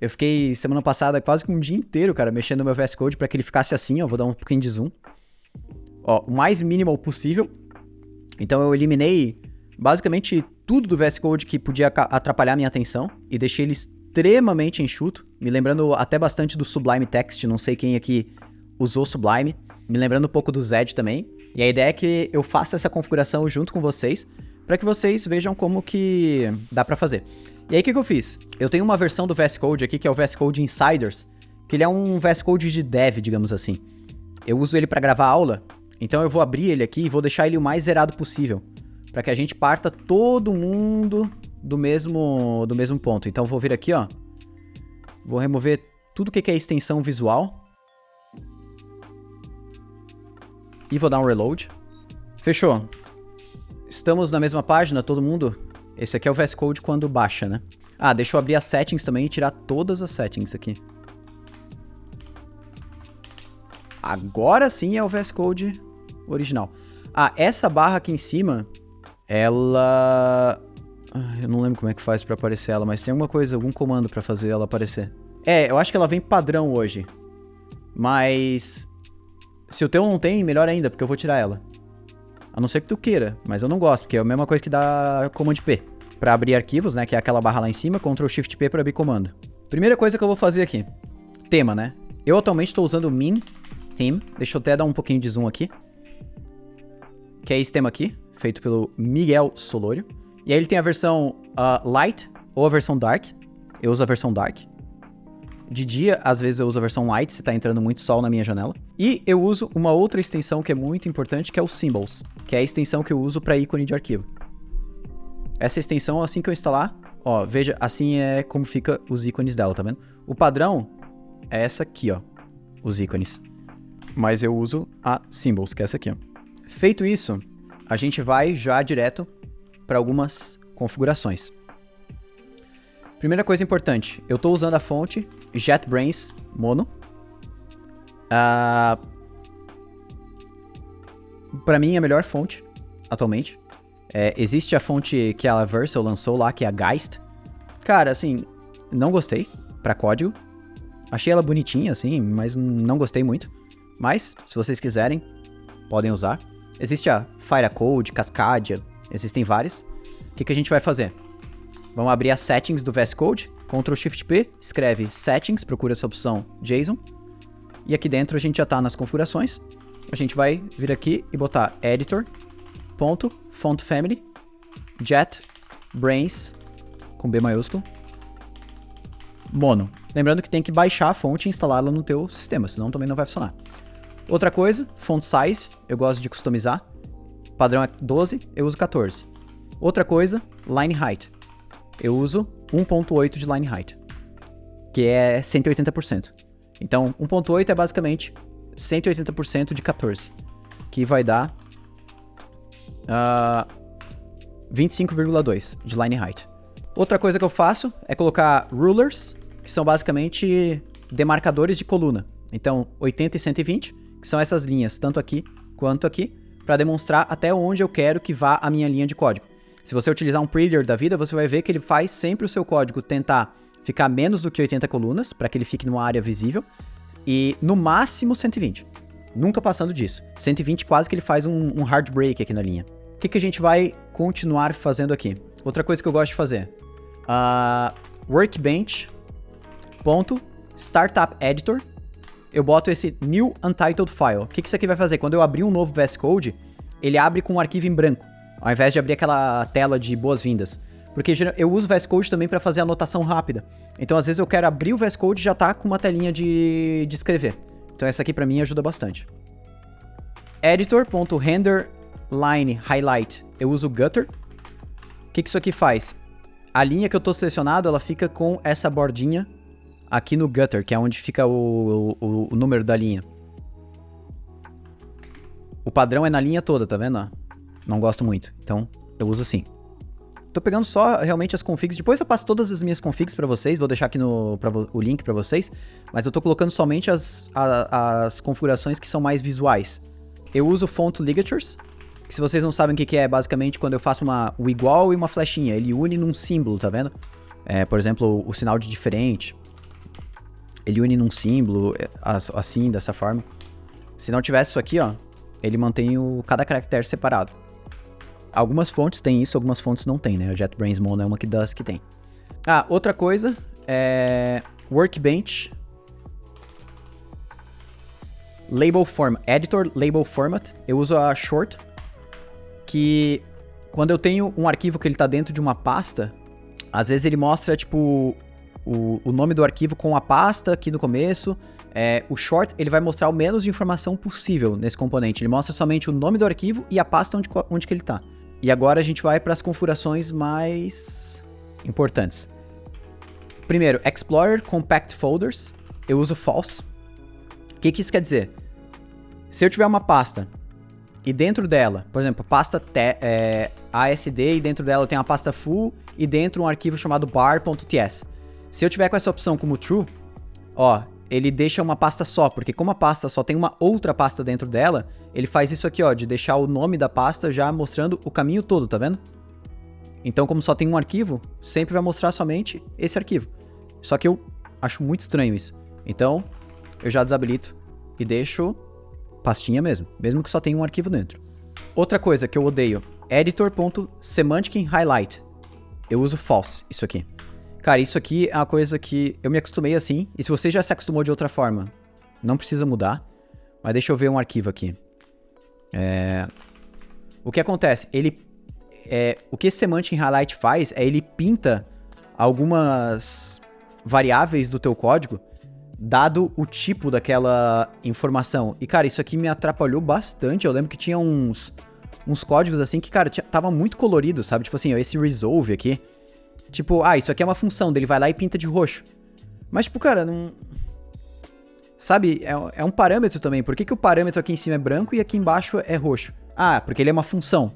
Eu fiquei semana passada quase que um dia inteiro, cara, mexendo no meu VS Code pra que ele ficasse assim, ó. Vou dar um pouquinho de zoom. Ó, o mais minimal possível. Então eu eliminei basicamente tudo do VS Code que podia atrapalhar minha atenção e deixei ele extremamente enxuto, me lembrando até bastante do Sublime Text, não sei quem aqui usou Sublime, me lembrando um pouco do Zed também. E a ideia é que eu faça essa configuração junto com vocês, para que vocês vejam como que dá para fazer. E aí o que eu fiz? Eu tenho uma versão do VS Code aqui, que é o VS Code Insiders, que ele é um VS Code de dev, digamos assim. Eu uso ele para gravar aula, então eu vou abrir ele aqui e vou deixar ele o mais zerado possível, para que a gente parta todo mundo do mesmo ponto. Então eu vou vir aqui, ó, vou remover tudo que é extensão visual e vou dar um reload. Fechou. Estamos na mesma página, todo mundo? Esse aqui é o VS Code quando baixa, né? Ah, deixa eu abrir as settings também e tirar todas as settings aqui. Agora sim é o VS Code original. Ah, essa barra aqui em cima, ela... eu não lembro como é que faz pra aparecer ela, mas tem alguma coisa, algum comando pra fazer ela aparecer. É, eu acho que ela vem padrão hoje. Mas... se o teu não tem, melhor ainda, porque eu vou tirar ela. A não ser que tu queira, mas eu não gosto, porque é a mesma coisa que dá Command P. Pra abrir arquivos, né, que é aquela barra lá em cima, Ctrl Shift P pra abrir comando. Primeira coisa que eu vou fazer aqui. Tema, né? Eu atualmente estou usando o Min Theme. Deixa eu até dar um pouquinho de zoom aqui. Que é esse tema aqui, feito pelo Miguel Solório. E aí ele tem a versão Light ou a versão Dark. Eu uso a versão Dark. De dia, às vezes eu uso a versão Light, se tá entrando muito sol na minha janela. E eu uso uma outra extensão que é muito importante, que é o Symbols, que é a extensão que eu uso para ícone de arquivo. Essa extensão, assim que eu instalar, ó, veja, assim é como fica os ícones dela, tá vendo? O padrão é essa aqui, ó, os ícones. Mas eu uso a Symbols, que é essa aqui, ó. Feito isso, a gente vai já direto para algumas configurações. Primeira coisa importante, eu estou usando a fonte JetBrains Mono. Para mim é a melhor fonte atualmente. Existe a fonte que a Vercel lançou lá, que é a Geist. Cara, assim, não gostei para código. Achei ela bonitinha, assim, mas não gostei muito. Mas, se vocês quiserem, podem usar. Existe a Firecode, Cascadia, existem várias. O que a gente vai fazer? Vamos abrir as settings do VS Code, Ctrl Shift P, escreve Settings, procura essa opção JSON. E aqui dentro a gente já está nas configurações. A gente vai vir aqui e botar editor.fontFamily JetBrains, com B maiúsculo, Mono. Lembrando que tem que baixar a fonte e instalá-la no teu sistema, senão também não vai funcionar. Outra coisa, font size, eu gosto de customizar. Padrão é 12, eu uso 14. Outra coisa, line height. Eu uso 1.8 de line height, que é 180%. Então, 1.8 é basicamente 180% de 14, que vai dar 25,2 de line height. Outra coisa que eu faço é colocar rulers, que são basicamente demarcadores de coluna. Então, 80 e 120, que são essas linhas, tanto aqui quanto aqui, para demonstrar até onde eu quero que vá a minha linha de código. Se você utilizar um preader da vida, você vai ver que ele faz sempre o seu código tentar ficar menos do que 80 colunas, para que ele fique numa área visível, e no máximo 120. Nunca passando disso. 120 quase que ele faz um hard break aqui na linha. O que a gente vai continuar fazendo aqui? Outra coisa que eu gosto de fazer. Workbench.startupEditor. Eu boto esse new untitled file. O que isso aqui vai fazer? Quando eu abrir um novo VS Code, ele abre com um arquivo em branco, ao invés de abrir aquela tela de boas-vindas. Porque eu uso o VS Code também para fazer anotação rápida. Então, às vezes, eu quero abrir o VS Code e já tá com uma telinha de escrever. Então, essa aqui para mim ajuda bastante. Editor.renderLineHighlight. Eu uso o Gutter. O que isso aqui faz? A linha que eu tô selecionado, ela fica com essa bordinha aqui no Gutter, que é onde fica o número da linha. O padrão é na linha toda, tá vendo? Não gosto muito, então eu uso assim. Tô pegando só realmente as configs. Depois eu passo todas as minhas configs pra vocês. Vou deixar aqui o link pra vocês. Mas eu tô colocando somente as configurações que são mais visuais. Eu uso Font Ligatures, que se vocês não sabem o que é, basicamente quando eu faço o igual e uma flechinha. Ele une num símbolo, tá vendo? Por exemplo, o sinal de diferente. ele une num símbolo, assim, dessa forma. Se não tivesse isso aqui, ó, ele mantém cada caractere separado. Algumas fontes têm isso, algumas fontes não têm, né? A JetBrains Mono é uma das que tem. Outra coisa é Workbench Label Format, Editor Label Format. Eu uso a Short, que quando eu tenho um arquivo que ele tá dentro de uma pasta, às vezes ele mostra, tipo, o nome do arquivo com a pasta aqui no começo. O Short, ele vai mostrar o menos de informação possível nesse componente. Ele mostra somente o nome do arquivo e a pasta onde que ele tá. E agora a gente vai para as configurações mais importantes. Primeiro, Explorer Compact Folders. Eu uso False. O que isso quer dizer? Se eu tiver uma pasta e dentro dela, por exemplo, pasta ASD, e dentro dela eu tenho uma pasta full e dentro um arquivo chamado bar.ts. Se eu tiver com essa opção como true, ó, ele deixa uma pasta só, porque como a pasta só tem uma outra pasta dentro dela, ele faz isso aqui, ó, de deixar o nome da pasta já mostrando o caminho todo, tá vendo? Então, como só tem um arquivo, sempre vai mostrar somente esse arquivo. Só que eu acho muito estranho isso. Então, eu já desabilito e deixo pastinha mesmo que só tenha um arquivo dentro. Outra coisa que eu odeio, editor.semantic_highlight. Eu uso false, isso aqui. Cara, isso aqui é uma coisa que eu me acostumei assim, e se você já se acostumou de outra forma, não precisa mudar. Mas deixa eu ver um arquivo aqui. O que acontece? O que esse semantic highlight faz é ele pinta algumas variáveis do teu código dado o tipo daquela informação. E, cara, isso aqui me atrapalhou bastante. Eu lembro que tinha uns códigos assim que, cara, tava muito colorido, sabe? Tipo assim, ó, esse resolve aqui. Tipo, isso aqui é uma função dele, vai lá e pinta de roxo. Mas, tipo, cara, não... Sabe, é um parâmetro também. Por que o parâmetro aqui em cima é branco e aqui embaixo é roxo? Porque ele é uma função.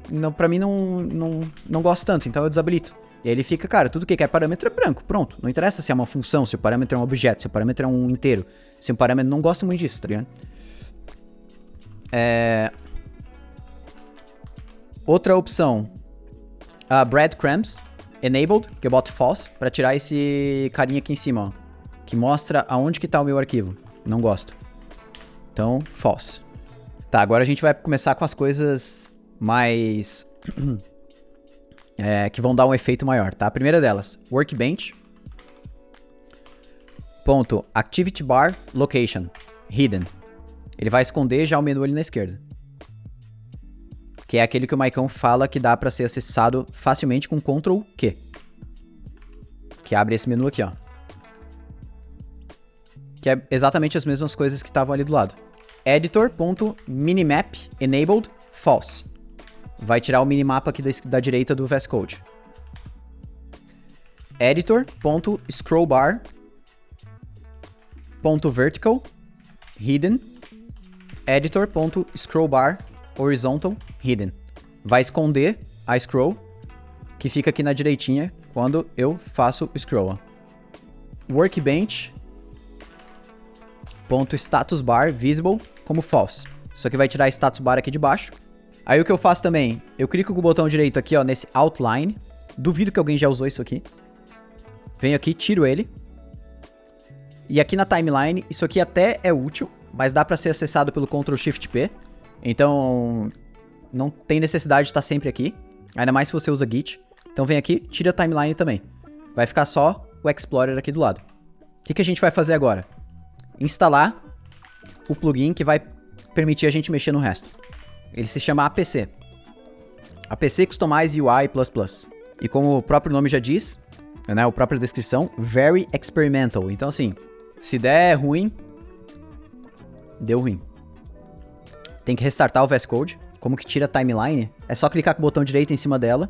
Não, pra mim não gosto tanto, então eu desabilito. E aí ele fica, cara, tudo que é parâmetro é branco, pronto. Não interessa se é uma função, se o parâmetro é um objeto, se o parâmetro é um inteiro. Se o parâmetro... Não gosto muito disso, tá ligado? Outra opção... breadcrumbs enabled, que eu boto false, pra tirar esse carinha aqui em cima, ó. Que mostra aonde que tá o meu arquivo. Não gosto. Então, false. Tá, agora a gente vai começar com as coisas mais... que vão dar um efeito maior, tá? A primeira delas, Workbench. Ponto, Activity Bar Location, Hidden. Ele vai esconder já o menu ali na esquerda. Que é aquele que o Maicon fala que dá pra ser acessado facilmente com Ctrl Q. Que abre esse menu aqui, ó. Que é exatamente as mesmas coisas que estavam ali do lado. Editor.minimap enabled false. Vai tirar o minimapa aqui da direita do VS Code. Editor.scrollbar.vertical hidden. Editor.scrollbar horizontal hidden. Vai esconder a scroll que fica aqui na direitinha quando eu faço o scroll. Workbench.statusbar visible como false. Isso aqui vai tirar a status bar aqui de baixo. Aí o que eu faço também, eu clico com o botão direito aqui, ó, nesse outline. Duvido que alguém já usou isso aqui. Venho aqui, tiro ele. E aqui na timeline, isso aqui até é útil, mas dá pra ser acessado pelo Ctrl Shift P. Então, não tem necessidade de estar sempre aqui. Ainda mais se você usa Git. Então vem aqui, tira a timeline também. Vai ficar só o Explorer aqui do lado. O que a gente vai fazer agora? Instalar o plugin que vai permitir a gente mexer no resto. Ele se chama APC. APC Customize UI++. E como o próprio nome já diz, né, a própria descrição, Very Experimental. Então assim, se der ruim, deu ruim. Tem que restartar o VS Code. Como que tira a timeline? É só clicar com o botão direito em cima dela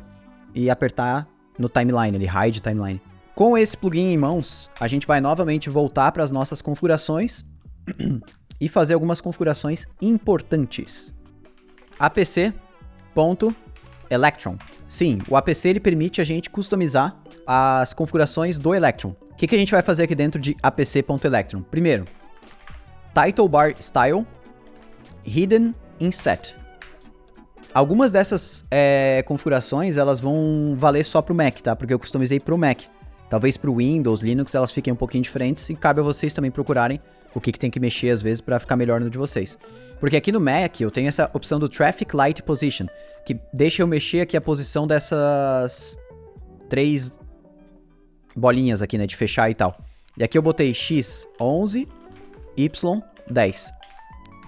e apertar no timeline, ele hide timeline. Com esse plugin em mãos, a gente vai novamente voltar para as nossas configurações e fazer algumas configurações importantes. apc.electron. Sim, o APC ele permite a gente customizar as configurações do Electron. O que a gente vai fazer aqui dentro de apc.electron? Primeiro, title bar style hidden in set. Algumas dessas configurações elas vão valer só para o Mac, tá? Porque eu customizei para o Mac. Talvez pro Windows, Linux, elas fiquem um pouquinho diferentes e cabe a vocês também procurarem o que tem que mexer às vezes para ficar melhor no de vocês. Porque aqui no Mac eu tenho essa opção do Traffic Light Position, que deixa eu mexer aqui a posição dessas 3 bolinhas aqui, né, de fechar e tal. E aqui eu botei X 11, Y 10.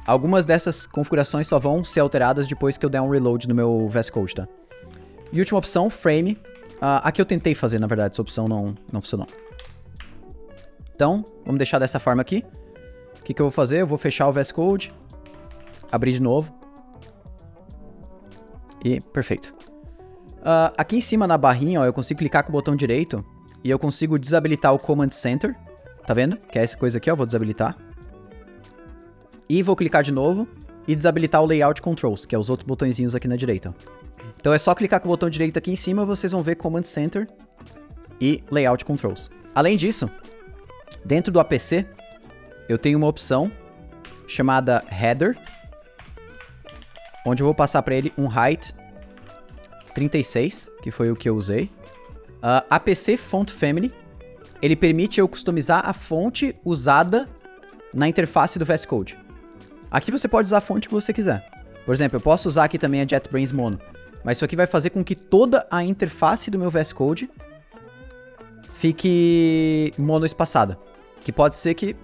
Algumas dessas configurações só vão ser alteradas depois que eu der um reload no meu VS Code, tá? E última opção, Frame. Aqui eu tentei fazer, na verdade, essa opção não funcionou. Então, vamos deixar dessa forma aqui. O que eu vou fazer? Eu vou fechar o VS Code, abrir de novo. E perfeito. Aqui em cima na barrinha, ó, eu consigo clicar com o botão direito e eu consigo desabilitar o Command Center. Tá vendo? Que é essa coisa aqui, ó, vou desabilitar. E vou clicar de novo e desabilitar o Layout Controls, que é os outros botõezinhos aqui na direita. Então é só clicar com o botão direito aqui em cima, vocês vão ver Command Center e Layout Controls. Além disso, dentro do APC, eu tenho uma opção chamada Header, onde eu vou passar para ele um height 36, que foi o que eu usei. APC Font Family, ele permite eu customizar a fonte usada na interface do VS Code. Aqui você pode usar a fonte que você quiser. Por exemplo, eu posso usar aqui também a JetBrains Mono, mas isso aqui vai fazer com que toda a interface do meu VS Code fique monoespaçada. Que pode ser que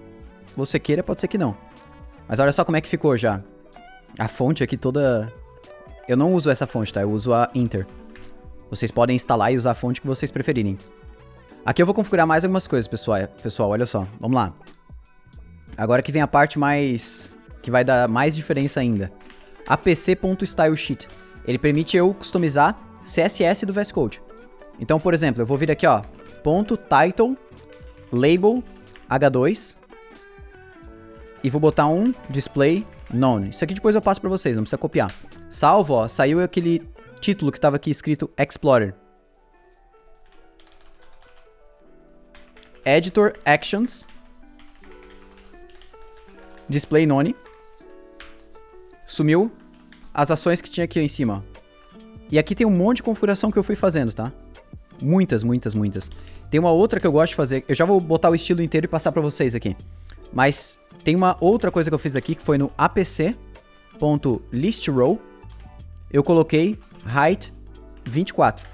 você queira, pode ser que não. Mas olha só como é que ficou já. A fonte aqui toda... Eu não uso essa fonte, tá? Eu uso a Inter. Vocês podem instalar e usar a fonte que vocês preferirem. Aqui eu vou configurar mais algumas coisas, pessoal, olha só. Vamos lá. Agora que vem a parte mais... que vai dar mais diferença ainda. apc.stylesheet. Ele permite eu customizar CSS do VS Code. Então, por exemplo, eu vou vir aqui, ó, .title, label, H2, e vou botar um display none. Isso aqui depois eu passo pra vocês, não precisa copiar. Salvo, ó, saiu aquele título que estava aqui escrito Explorer. Editor Actions, display none. Sumiu as ações que tinha aqui em cima. E aqui tem um monte de configuração que eu fui fazendo, tá? Muitas. Tem uma outra que eu gosto de fazer. Eu já vou botar o estilo inteiro e passar pra vocês aqui. Mas tem uma outra coisa que eu fiz aqui, que foi no apc.listrow. Eu coloquei height 24.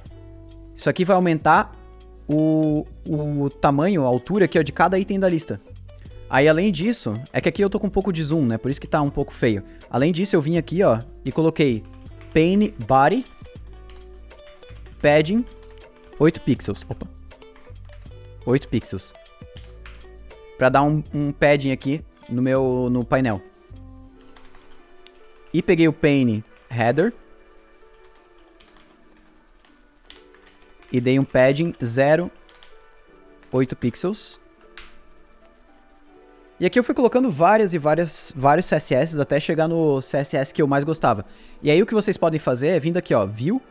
Isso aqui vai aumentar o tamanho, a altura aqui, ó, de cada item da lista. Aí, além disso, é que aqui eu tô com um pouco de zoom, né? Por isso que tá um pouco feio. Além disso, eu vim aqui, ó, e coloquei Pane Body Padding 8 pixels. Opa. 8 pixels. Pra dar um padding aqui no painel. E peguei o Pane Header. E dei um padding 0,8 pixels. E aqui eu fui colocando vários CSS até chegar no CSS que eu mais gostava. E aí o que vocês podem fazer é vindo aqui, ó, View,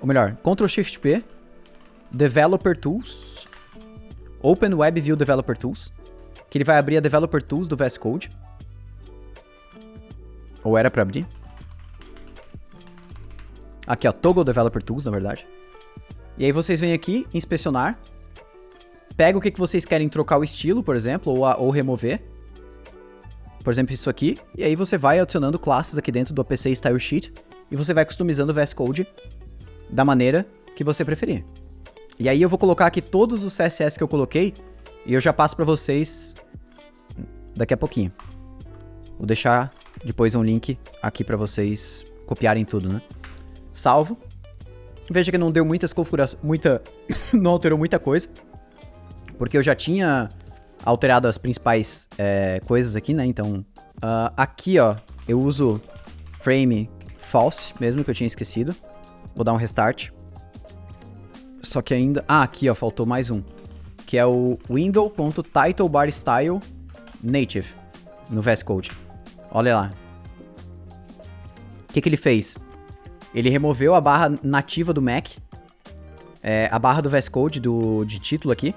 ou melhor, Ctrl+Shift+P, Developer Tools, Open Web View Developer Tools, que ele vai abrir a Developer Tools do VS Code. Ou era pra abrir. Aqui, ó, Toggle Developer Tools, na verdade. E aí vocês vêm aqui, inspecionar. Pega o que vocês querem trocar o estilo, por exemplo, ou remover. Por exemplo, isso aqui. E aí você vai adicionando classes aqui dentro do APC Style Sheet. E você vai customizando o VS Code da maneira que você preferir. E aí eu vou colocar aqui todos os CSS que eu coloquei. E eu já passo pra vocês daqui a pouquinho. Vou deixar depois um link aqui pra vocês copiarem tudo, né? Salvo. Veja que não deu muitas configurações, não alterou muita coisa, porque eu já tinha alterado as principais coisas aqui, né? Então, aqui, ó, eu uso frame false, mesmo que eu tinha esquecido. Vou dar um restart. Só que ainda... aqui, ó, faltou mais um, que é o window.titleBarStyle native no VS Code. Olha lá. O que ele fez? Ele removeu a barra nativa do Mac, a barra do VS Code de título aqui,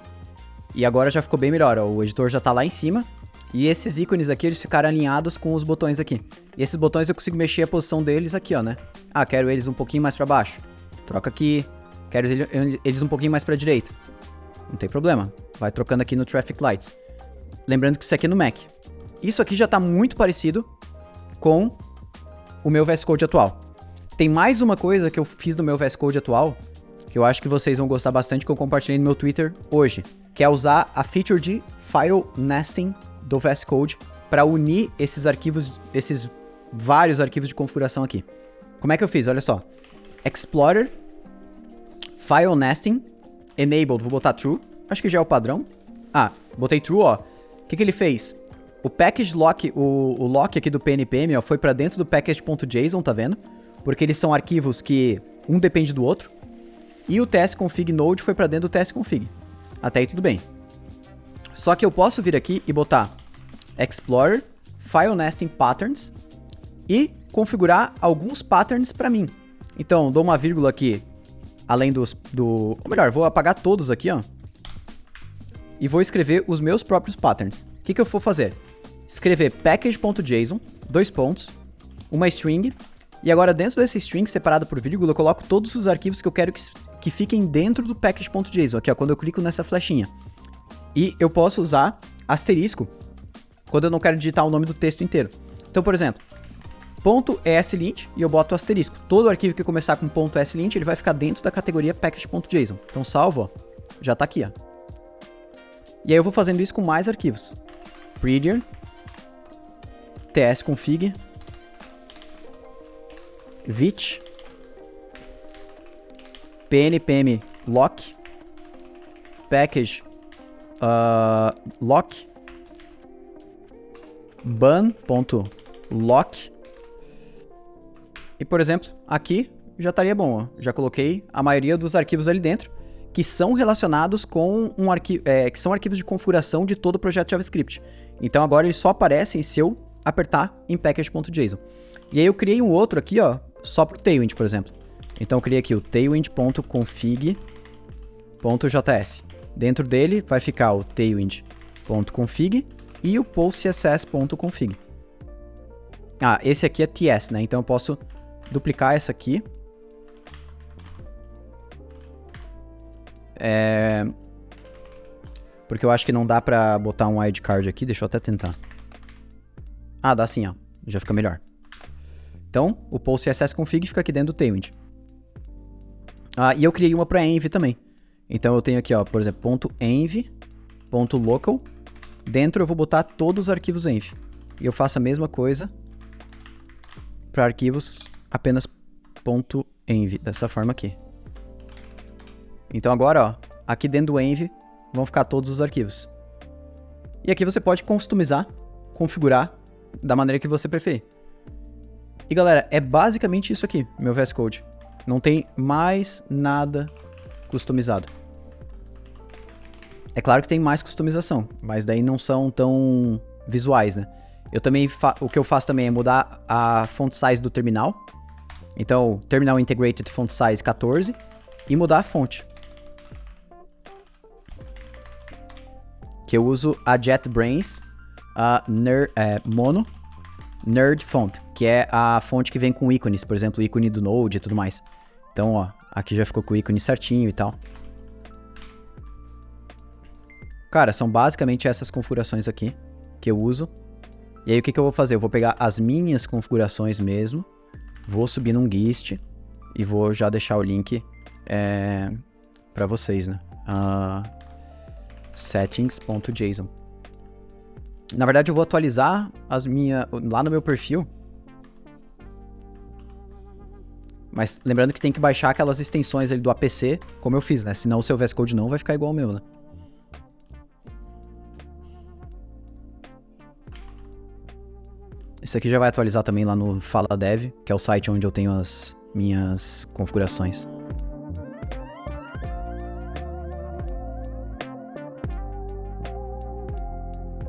e agora já ficou bem melhor, ó, o editor já tá lá em cima, e esses ícones aqui, eles ficaram alinhados com os botões aqui. E esses botões eu consigo mexer a posição deles aqui, ó, né? Quero eles um pouquinho mais pra baixo. Troca aqui. quero eles um pouquinho mais pra direita. Não tem problema. Vai trocando aqui no Traffic Lights. Lembrando que isso aqui é no Mac. Isso aqui já tá muito parecido com o meu VS Code atual. Tem mais uma coisa que eu fiz no meu VS Code atual, que eu acho que vocês vão gostar bastante, que eu compartilhei no meu Twitter hoje, que é usar a feature de File Nesting do VS Code para unir esses arquivos, esses vários arquivos de configuração aqui. Como é que eu fiz? Olha só. Explorer, File Nesting, Enabled, vou botar True, acho que já é o padrão. Ah, botei True, ó. O que ele fez? O package lock, o lock aqui do PNPM, ó, foi para dentro do package.json, tá vendo? Porque eles são arquivos que um depende do outro. E o tsconfig node foi para dentro do tsconfig. Até aí tudo bem. Só que eu posso vir aqui e botar Explorer, File Nesting Patterns e configurar alguns patterns para mim. Então, dou uma vírgula aqui, além ou melhor, vou apagar todos aqui, ó. E vou escrever os meus próprios patterns. O que eu vou fazer? Escrever package.json, 2 pontos, uma string, e agora dentro dessa string, separado por vírgula, eu coloco todos os arquivos que eu quero que fiquem dentro do package.json, aqui ó, quando eu clico nessa flechinha. E eu posso usar asterisco quando eu não quero digitar o nome do texto inteiro. Então, por exemplo, .ESLint e eu boto asterisco. Todo arquivo que começar com .ESLint, ele vai ficar dentro da categoria package.json. Então, salvo, ó, já tá aqui, ó. E aí eu vou fazendo isso com mais arquivos. Prettier, tsconfig, vit, pnpm lock, package lock, ban.lock. E, por exemplo, aqui já estaria bom, ó. Já coloquei a maioria dos arquivos ali dentro, que são relacionados com um arquivo, que são arquivos de configuração de todo o projeto JavaScript. Então agora eles só aparecem se eu apertar em package.json. E aí eu criei um outro aqui, ó, só pro Tailwind, por exemplo. Então eu criei aqui o tailwind.config.js. Dentro dele vai ficar o tailwind.config e o postcss.config. Ah, esse aqui é TS, né? Então eu posso duplicar essa aqui. Porque eu acho que não dá pra botar um wildcard aqui. Deixa eu até tentar. Ah, dá sim, ó. Já fica melhor. Então, o postcss.config fica aqui dentro do Tailwind. Ah, e eu criei uma para env também. Então eu tenho aqui, ó, por exemplo, .env.local. Dentro eu vou botar todos os arquivos env. E eu faço a mesma coisa para arquivos apenas .env, dessa forma aqui. Então agora, ó, aqui dentro do env vão ficar todos os arquivos. E aqui você pode customizar, configurar da maneira que você preferir. E galera, é basicamente isso aqui, meu VS Code. Não tem mais nada customizado. É claro que tem mais customização, mas daí não são tão visuais, né? Eu também o que eu faço também é mudar a font size do terminal. Então, terminal integrated font size 14 e mudar a fonte. Que eu uso a JetBrains Mono Nerd Font, que é a fonte que vem com ícones, por exemplo, o ícone do Node e tudo mais. Então, ó, aqui já ficou com o ícone certinho e tal. Cara, são basicamente essas configurações aqui que eu uso. E aí o que eu vou fazer? Eu vou pegar as minhas configurações mesmo, vou subir num Gist e vou já deixar o link para vocês, né? Settings.json. Na verdade, eu vou atualizar lá no meu perfil. Mas lembrando que tem que baixar aquelas extensões ali do APC, como eu fiz, né? Senão o seu VS Code não vai ficar igual ao meu, né? Isso aqui já vai atualizar também lá no Fala Dev, que é o site onde eu tenho as minhas configurações.